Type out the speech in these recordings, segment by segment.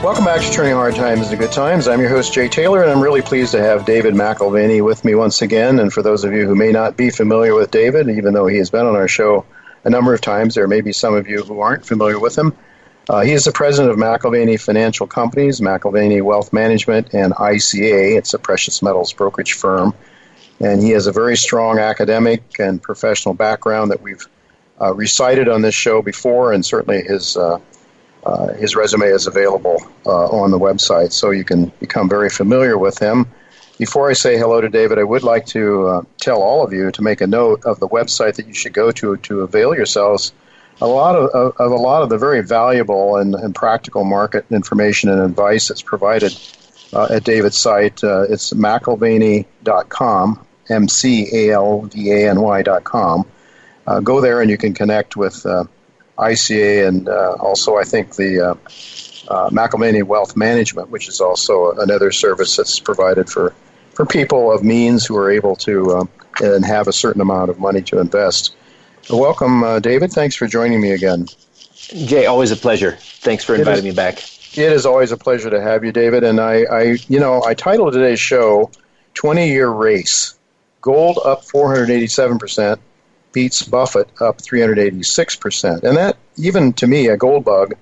Welcome back to Turning Hard Times into Good Times. I'm your host, Jay Taylor, and I'm really pleased to have David McAlvany with me once again. And for those of you who may not be familiar with David, even though he has been on our show a number of times, there may be some of you who aren't familiar with him. He is the president of McAlvany Financial Companies, McAlvany Wealth Management, and ICA. It's a precious metals brokerage firm. And he has a very strong academic and professional background that we've recited on this show before, and certainly his resume is available on the website, so you can become very familiar with him. Before I say hello to David, I would like to tell all of you to make a note of the website that you should go to avail yourselves a lot of the very valuable and practical market information and advice that's provided at David's site. It's McAlvany.com, McAlvany.com. Go there and you can connect with ICA and also I think the McAlvany Wealth Management, which is also another service that's provided for people of means who are able to and have a certain amount of money to invest. Welcome, David. Thanks for joining me again. Jay, always a pleasure. Thanks for inviting me back. It is always a pleasure to have you, David. And I titled today's show, 20-Year Race. Gold up 487%, beats Buffett up 386%. And that, even to me, a gold bug,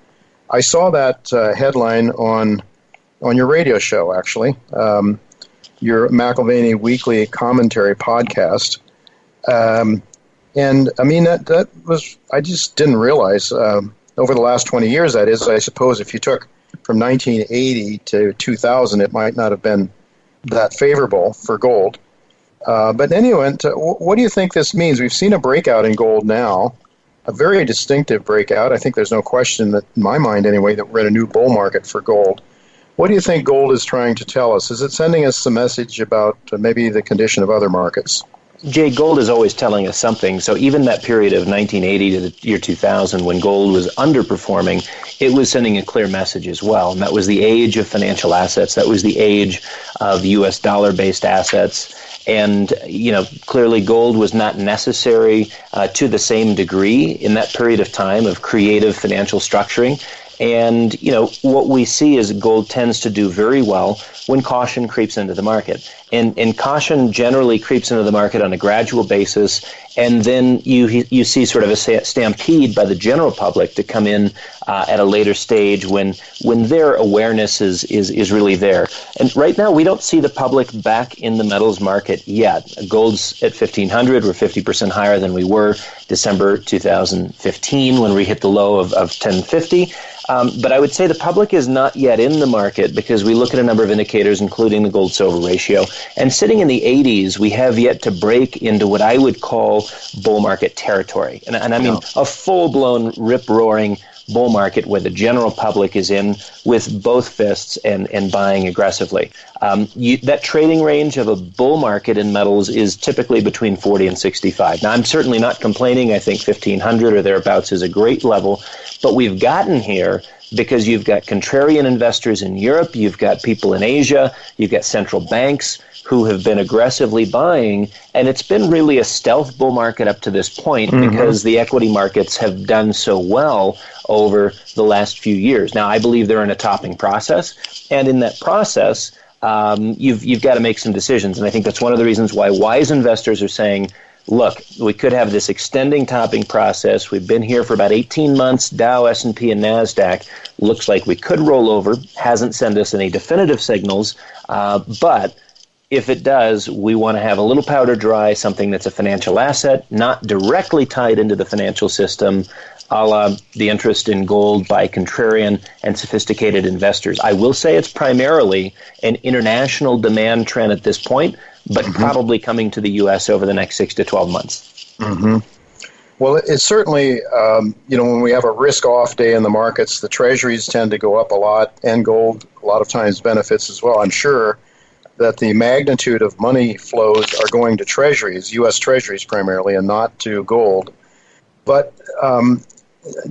I saw that headline on your radio show, actually, your McAlvany Weekly Commentary podcast. And I mean, that was, I just didn't realize over the last 20 years, that is, I suppose if you took from 1980 to 2000, it might not have been that favorable for gold. But anyway, what do you think this means? We've seen a breakout in gold now, a very distinctive breakout. I think there's no question that, in my mind anyway, that we're in a new bull market for gold. What do you think gold is trying to tell us? Is it sending us a message about maybe the condition of other markets? Jay, gold is always telling us something. So even that period of 1980 to the year 2000, when gold was underperforming, it was sending a clear message as well. And that was the age of financial assets. That was the age of U.S. dollar-based assets. And, clearly gold was not necessary to the same degree in that period of time of creative financial structuring. And, what we see is gold tends to do very well when caution creeps into the market. And caution generally creeps into the market on a gradual basis, and then you see sort of a stampede by the general public to come in at a later stage when their awareness is really there. And right now, we don't see the public back in the metals market yet. Gold's at 1,500. We're 50% higher than we were December 2015 when we hit the low of 1050. But I would say the public is not yet in the market because we look at a number of indicators, including the gold-silver ratio. And sitting in the 80s, we have yet to break into what I would call bull market territory. And I mean a full-blown, rip-roaring bull market where the general public is in with both fists and buying aggressively. That trading range of a bull market in metals is typically between 40 and 65. Now, I'm certainly not complaining. I think 1,500 or thereabouts is a great level. But we've gotten here because you've got contrarian investors in Europe, you've got people in Asia, you've got central banks who have been aggressively buying, and it's been really a stealth bull market up to this point because the equity markets have done so well over the last few years. Now, I believe they're in a topping process, and in that process, you've got to make some decisions, and I think that's one of the reasons why wise investors are saying, look, we could have this extending topping process. We've been here for about 18 months. Dow, S&P, and NASDAQ looks like we could roll over. Hasn't sent us any definitive signals, but if it does, we want to have a little powder dry, something that's a financial asset, not directly tied into the financial system, a la the interest in gold by contrarian and sophisticated investors. I will say it's primarily an international demand trend at this point, but probably coming to the U.S. over the next 6 to 12 months. Well, it's certainly, when we have a risk-off day in the markets, the treasuries tend to go up a lot, and gold a lot of times benefits as well. I'm sure that the magnitude of money flows are going to treasuries, U.S. treasuries primarily, and not to gold. But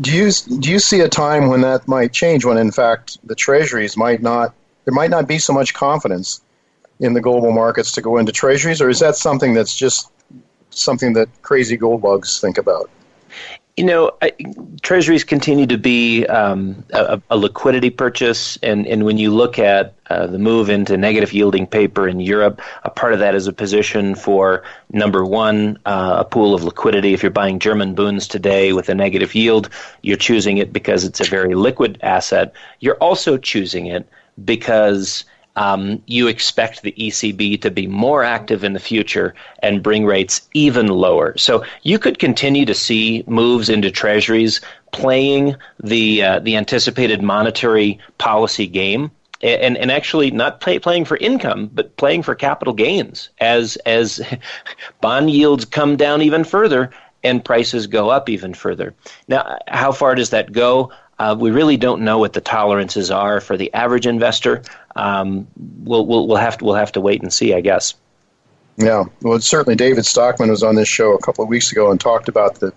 do you see a time when that might change, when in fact the treasuries there might not be so much confidence in the global markets to go into treasuries, or is that something that's just something that crazy gold bugs think about? Treasuries continue to be a liquidity purchase, and when you look at the move into negative yielding paper in Europe, a part of that is a position for, number one, a pool of liquidity. If you're buying German bunds today with a negative yield, you're choosing it because it's a very liquid asset. You're also choosing it because you expect the ECB to be more active in the future and bring rates even lower. So you could continue to see moves into treasuries playing the anticipated monetary policy game, and actually not playing for income, but playing for capital gains as bond yields come down even further and prices go up even further. Now, how far does that go? We really don't know what the tolerances are for the average investor. We'll have to wait and see, I guess. Yeah, well, certainly David Stockman was on this show a couple of weeks ago and talked about the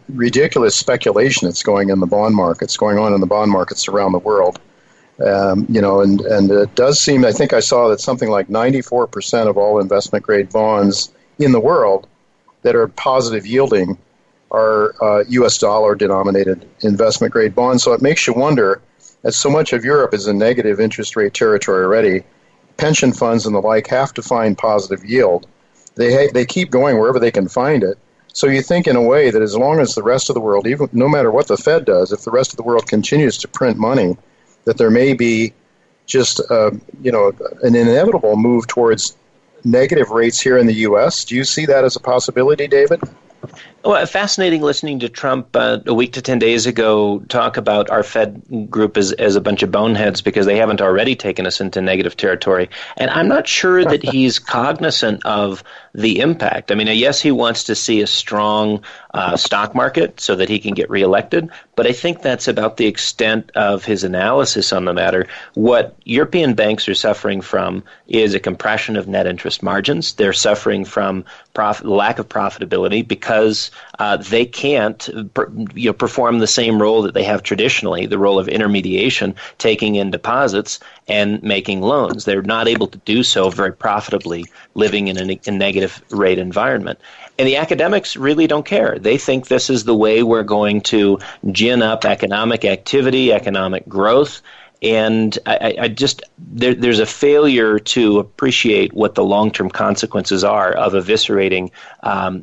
ridiculous speculation that's going on in the bond markets around the world. And it does seem, I think I saw that something like 94% of all investment grade bonds in the world that are positive yielding are U.S. dollar denominated investment grade bonds. So it makes you wonder, as so much of Europe is in negative interest rate territory already, pension funds and the like have to find positive yield. They keep going wherever they can find it. So you think in a way that as long as the rest of the world, even no matter what the Fed does, if the rest of the world continues to print money, that there may be just an inevitable move towards negative rates here in the U.S. Do you see that as a possibility, David? Well, fascinating listening to Trump a week to 10 days ago talk about our Fed group as a bunch of boneheads because they haven't already taken us into negative territory. And I'm not sure that he's cognizant of the impact. I mean, yes, he wants to see a strong stock market so that he can get reelected, but I think that's about the extent of his analysis on the matter. What European banks are suffering from is a compression of net interest margins. They're suffering from lack of profitability because they can't perform the same role that they have traditionally, the role of intermediation, taking in deposits and making loans. They're not able to do so very profitably living in a negative rate environment. And the academics really don't care. They think this is the way we're going to gin up economic activity, economic growth. And there's a failure to appreciate what the long-term consequences are of eviscerating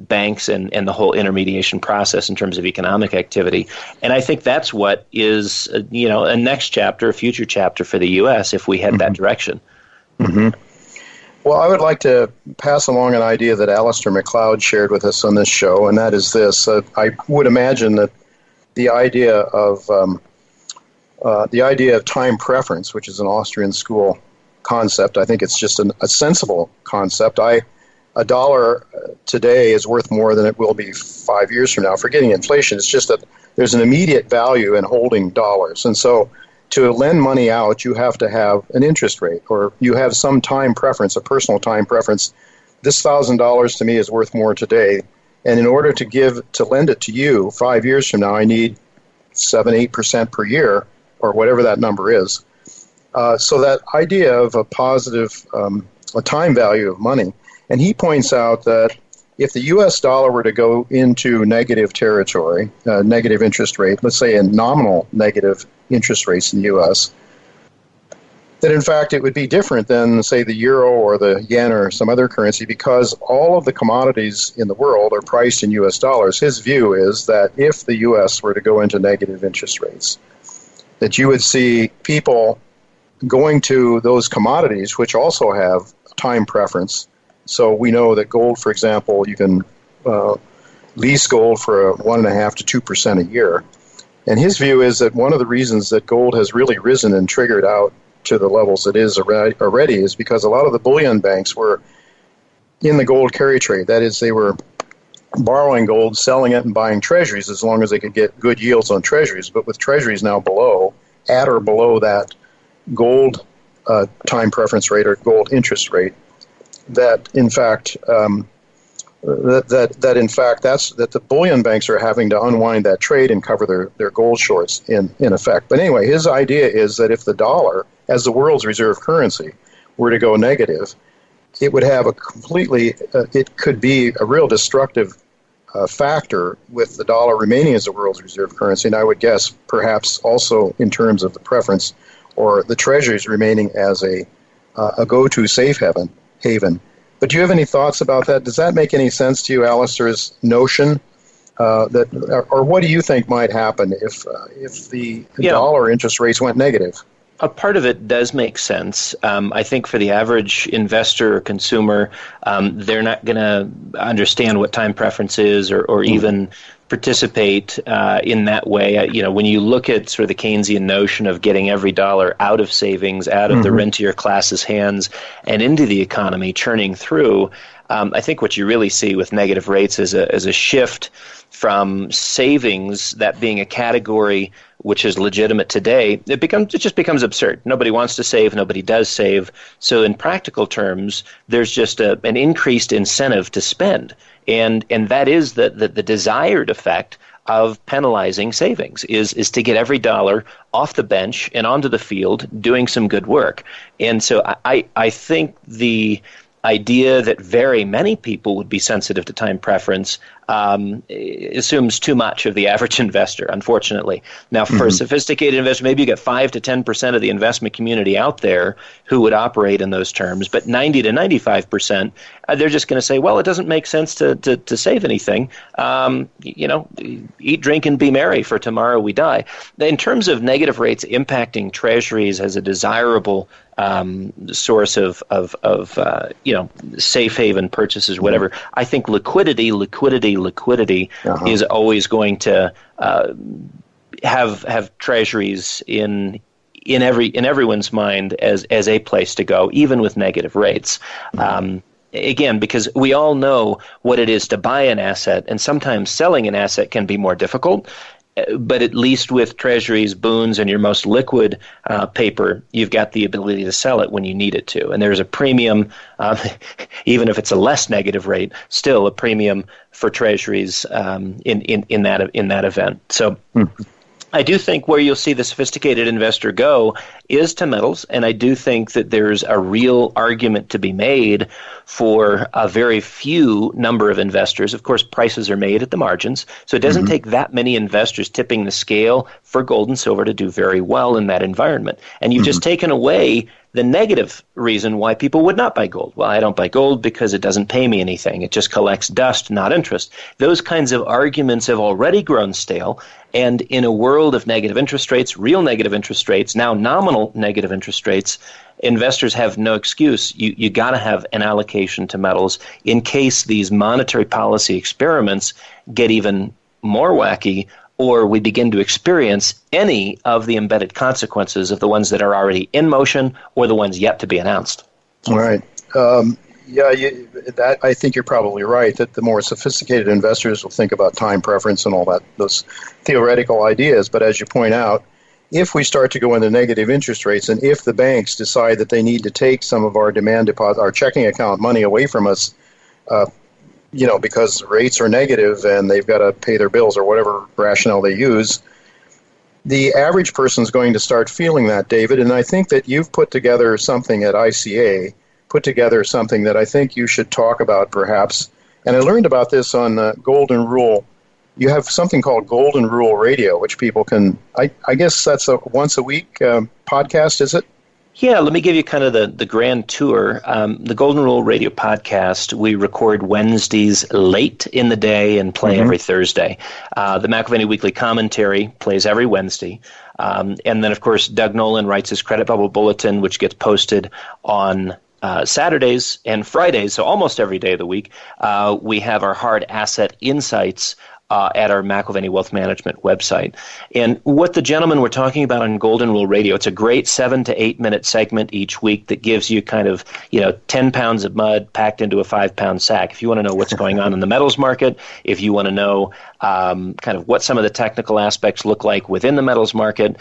banks and the whole intermediation process in terms of economic activity. And I think that's what is, a next chapter, a future chapter for the U.S. if we head that direction. Mm-hmm. Well, I would like to pass along an idea that Alistair McLeod shared with us on this show, and that is this. I would imagine that the idea of time preference, which is an Austrian school concept, I think it's just a sensible concept. A dollar today is worth more than it will be 5 years from now. Forgetting inflation, it's just that there's an immediate value in holding dollars. And so to lend money out, you have to have an interest rate, or you have some time preference, a personal time preference. This $1,000 to me is worth more today. And in order to lend it to you 5 years from now, I need 7-8% per year, or whatever that number is. So that idea of a positive, a time value of money. And he points out that if the U.S. dollar were to go into negative territory, negative interest rate, let's say in nominal negative interest rates in the U.S., that in fact it would be different than, say, the euro or the yen or some other currency because all of the commodities in the world are priced in U.S. dollars. His view is that if the U.S. were to go into negative interest rates, that you would see people going to those commodities which also have time preference. So we know that gold, for example, you can lease gold for 1.5% to 2% a year. And his view is that one of the reasons that gold has really risen and triggered out to the levels it is already is because a lot of the bullion banks were in the gold carry trade. That is, they were borrowing gold, selling it, and buying treasuries as long as they could get good yields on treasuries. But with treasuries now at or below that gold time preference rate or gold interest rate, that in fact that the bullion banks are having to unwind that trade and cover their gold shorts in effect. But anyway, his idea is that if the dollar, as the world's reserve currency, were to go negative, it would have it could be a real destructive factor with the dollar remaining as the world's reserve currency, and I would guess perhaps also in terms of the preference or the treasuries remaining as a go-to safe haven. But do you have any thoughts about that? Does that make any sense to you, Alistair's notion? Or what do you think might happen if the dollar interest rates went negative? A part of it does make sense. I think for the average investor or consumer, they're not going to understand what time preference is or even participate in that way. When you look at sort of the Keynesian notion of getting every dollar out of savings, out of the rentier class's hands and into the economy, churning through, I think what you really see with negative rates is a shift from savings, that being a category which is legitimate today. It just becomes absurd. Nobody wants to save. Nobody does save. So in practical terms, there's just an increased incentive to spend. And that is the desired effect of penalizing savings is to get every dollar off the bench and onto the field doing some good work. And so I think the idea that very many people would be sensitive to time preference assumes too much of the average investor, unfortunately. Now, for a sophisticated investor, maybe you get 5 to 10% of the investment community out there who would operate in those terms, but 90 to 95%, they're just going to say, well, it doesn't make sense to save anything. Eat, drink, and be merry, for tomorrow we die. In terms of negative rates impacting treasuries as a desirable source of safe haven purchases, whatever, I think liquidity is always going to have treasuries in everyone's mind as a place to go, even with negative rates. Again, because we all know what it is to buy an asset, and sometimes selling an asset can be more difficult. But at least with treasuries, boons, and your most liquid paper, you've got the ability to sell it when you need it to. And there's a premium, even if it's a less negative rate, still a premium for treasuries in that event. So I do think where you'll see the sophisticated investor go is to metals, and I do think that there's a real argument to be made for a very few number of investors. Of course, prices are made at the margins, so it doesn't take that many investors tipping the scale for gold and silver to do very well in that environment. And you've just taken away the negative reason why people would not buy gold. Well, I don't buy gold because it doesn't pay me anything. It just collects dust, not interest. Those kinds of arguments have already grown stale. And in a world of negative interest rates, real negative interest rates, now nominal negative interest rates, investors have no excuse. You got to have an allocation to metals in case these monetary policy experiments get even more wacky, or we begin to experience any of the embedded consequences of the ones that are already in motion or the ones yet to be announced. All right. I think you're probably right that the more sophisticated investors will think about time preference and all that, those theoretical ideas. But as you point out, if we start to go into negative interest rates, and if the banks decide that they need to take some of our demand deposit, our checking account money away from us, because rates are negative and they've got to pay their bills or whatever rationale they use, the average person is going to start feeling that, David. And I think that you've put together something at ICA, something that I think you should talk about perhaps. And I learned about this on Golden Rule. You have something called Golden Rule Radio, which people can, I guess that's a once a week podcast, is it? Yeah, let me give you kind of the grand tour. The Golden Rule Radio podcast, we record Wednesdays late in the day and play every Thursday. The McAlvany Weekly Commentary plays every Wednesday. And then, of course, Doug Nolan writes his Credit Bubble Bulletin, which gets posted on Saturdays and Fridays, so almost every day of the week. We have our Hard Asset Insights at our McAlvany Wealth Management website. And what the gentlemen were talking about on Golden Rule Radio, it's a great 7 to 8 minute segment each week that gives you kind of, 10 pounds of mud packed into a 5-pound sack. If you want to know what's going on in the metals market, if you want to know kind of what some of the technical aspects look like within the metals market,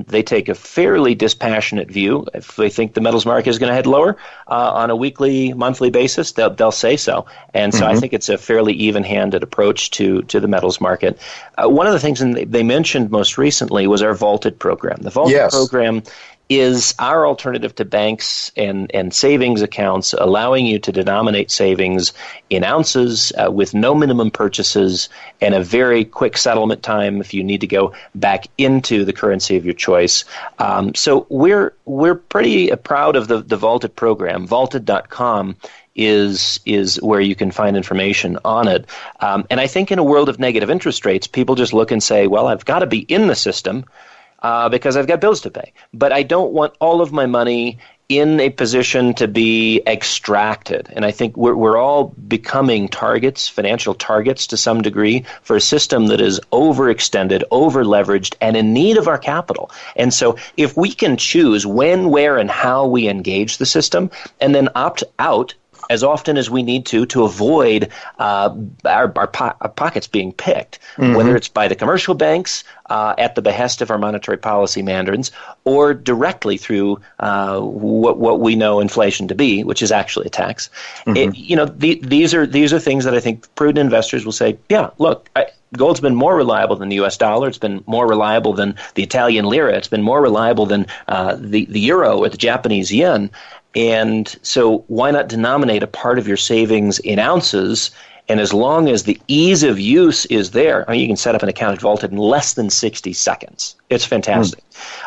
they take a fairly dispassionate view. If they think the metals market is going to head lower on a weekly, monthly basis, they'll say so. And so I think it's a fairly even-handed approach to to the metals market. One of the things they mentioned most recently was our vaulted program. The vaulted program is our alternative to banks and savings accounts, allowing you to denominate savings in ounces with no minimum purchases and a very quick settlement time if you need to go back into the currency of your choice. So we're pretty proud of the vaulted program. Vaulted.com is where you can find information on it. And I think in a world of negative interest rates, people just look and say, well, I've got to be in the system because I've got bills to pay. But I don't want all of my money in a position to be extracted. And I think we're all becoming targets, financial targets to some degree, for a system that is overextended, over-leveraged, and in need of our capital. And so if we can choose when, where, and how we engage the system, and then opt out as often as we need to avoid our pockets being picked, whether it's by the commercial banks at the behest of our monetary policy mandarins, or directly through what we know inflation to be, which is actually a tax. These are things that I think prudent investors will say, yeah, look, gold's been more reliable than the U.S. dollar. It's been more reliable than the Italian lira. It's been more reliable than the euro or the Japanese yen. And so why not denominate a part of your savings in ounces? And as long as the ease of use is there, you can set up an account at Vaulted in less than 60 seconds. It's fantastic.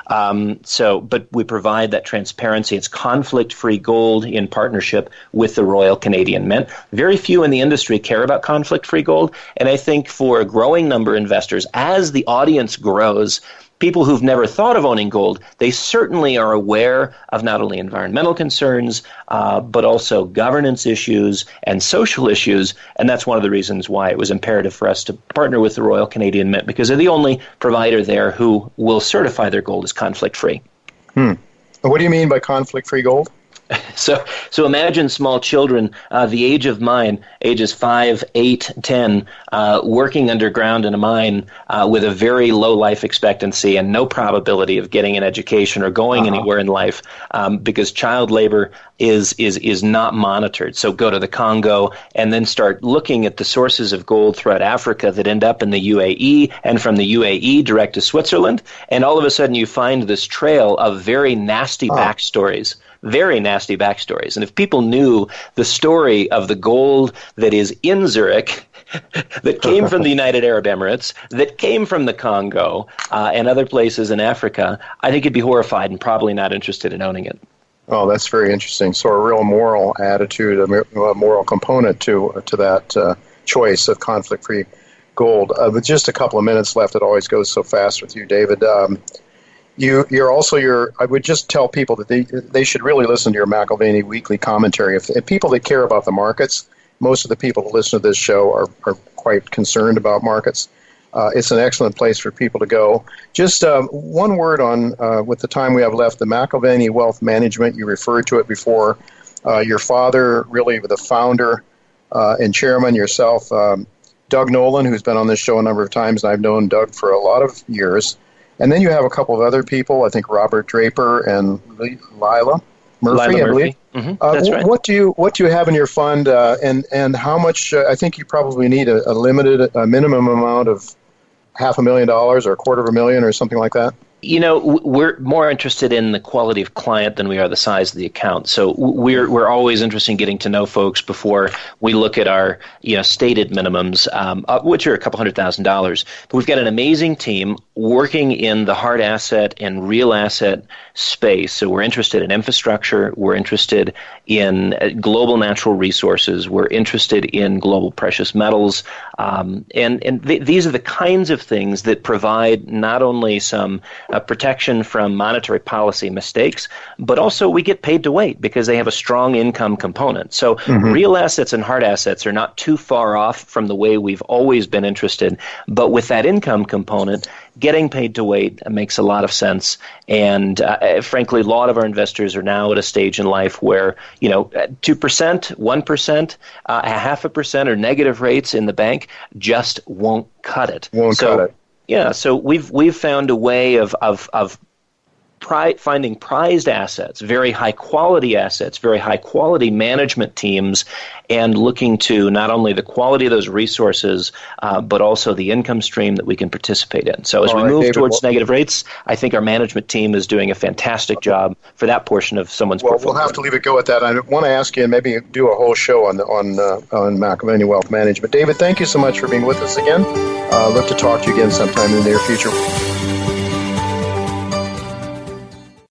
But we provide that transparency. It's conflict-free gold in partnership with the Royal Canadian Mint. Very few in the industry care about conflict-free gold. And I think for a growing number of investors, as the audience grows, people who've never thought of owning gold, they certainly are aware of not only environmental concerns, but also governance issues and social issues. And that's one of the reasons why it was imperative for us to partner with the Royal Canadian Mint, because they're the only provider there who will certify their gold as conflict-free. What do you mean by conflict-free gold? So imagine small children, the age of mine, ages 5, 8, 10, working underground in a mine with a very low life expectancy and no probability of getting an education or going anywhere in life because child labor is not monitored. So go to the Congo and then start looking at the sources of gold throughout Africa that end up in the UAE, and from the UAE direct to Switzerland. And all of a sudden you find this trail of very nasty backstories. Very nasty backstories. And if people knew the story of the gold that is in Zurich, that came from the United Arab Emirates, that came from the Congo and other places in Africa, I think you'd be horrified and probably not interested in owning it. Oh, that's very interesting. So a real moral attitude, a moral component to that choice of conflict-free gold. With just a couple of minutes left, it always goes so fast with you, David. I would just tell people that they should really listen to your McAlvany weekly commentary. If people that care about the markets, most of the people that listen to this show are quite concerned about markets. It's an excellent place for people to go. Just one word on, with the time we have left, the McAlvany Wealth Management. You referred to it before. Your father, really the founder and chairman, yourself, Doug Nolan, who's been on this show a number of times, and I've known Doug for a lot of years. And then you have a couple of other people, I think Robert Draper and Lila Murphy, I believe. That's right. What do you have in your fund, and how much? I think you probably need a minimum amount of $500,000 or $250,000 or something like that. We're more interested in the quality of client than we are the size of the account. So we're always interested in getting to know folks before we look at our stated minimums, which are a couple $100,000. But we've got an amazing team working in the hard asset and real asset space. So we're interested in infrastructure. We're interested in global natural resources. We're interested in global precious metals. These are the kinds of things that provide not only some protection from monetary policy mistakes, but also we get paid to wait because they have a strong income component. So real assets and hard assets are not too far off from the way we've always been interested. But with that income component, getting paid to wait makes a lot of sense. And frankly, a lot of our investors are now at a stage in life where 2%, 1%, 0.5%, or negative rates in the bank just won't cut it. Cut it. Yeah, so we've found a way of finding prized assets, very high quality assets, very high quality management teams, and looking to not only the quality of those resources, but also the income stream that we can participate in. So as we move David, towards negative rates, I think our management team is doing a fantastic job for that portion of someone's portfolio. We'll have to leave it go at that. I want to ask you, and maybe do a whole show on McAlvany Wealth Management. David, thank you so much for being with us again. Look to talk to you again sometime in the near future.